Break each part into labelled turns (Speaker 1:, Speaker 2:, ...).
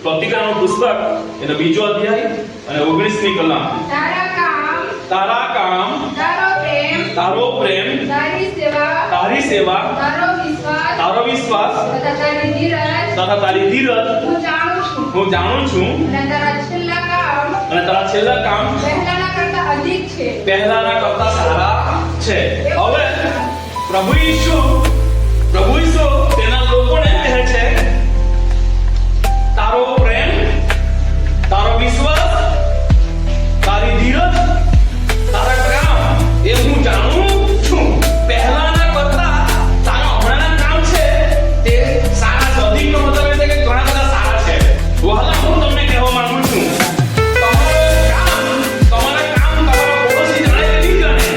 Speaker 1: પ્રતિકારનું પુસ્તક એનો બીજો અધ્યાય અને 19મી કલમ તારા કામ તારો પ્રેમ તારી સેવા તારો વિશ્વાસ તથા તારી ધીરજ હું જાણું છું અને તારા છેલ્લા કામ પહેલાના કરતા સારા છે. હવે પ્રભુ ઈસુ તેના લોકોને કહે છે તારો પ્રેમ તારો વિશ્વાસ તારી ધીરજ તારા કામ એ હું જાણું છું. પહેલાના કરતા તારા હમણાંના કામ છે તે સારા છે. અધિકનો મતલબ એ છે કે ઘણા બધા સારા છે. વહાલા હું તમને કહેવા માંગુ છું તમારા કામ તમારા પડોશી જાણે કે નહીં જાણે,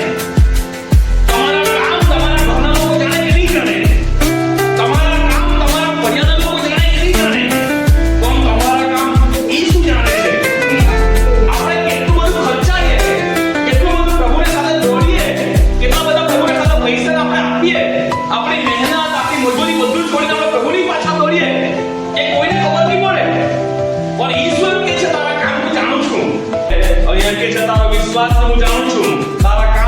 Speaker 1: તમારા કામ તમારા ઘરના લોકો જાણે કે નહીં જાણે, તમારા કામ તમારા પરિવારના લોકો જાણે કે નહીં જાણે, પણ તમારા કામ ઈસુ જાણે છે. આપણે કેટલું બધું ખર્ચાઈએ, કેટલું બધું પ્રભુની સાથે દોડીએ, કેટલા બધા પ્રભુની સાથે પૈસા આપણે આપીએ, આપણી મહેનત આપણી મજૂરી બધું છોડીને આપણે પ્રભુની પાછળ દોડીએ એ કોઈને ખબર નહીં પડે. પણ ઈશ્વર કે છે તારા કામ હું જાણું છું. અહીંયા કે છે તારો વિશ્વાસ હું જાણું છું, તારા કામ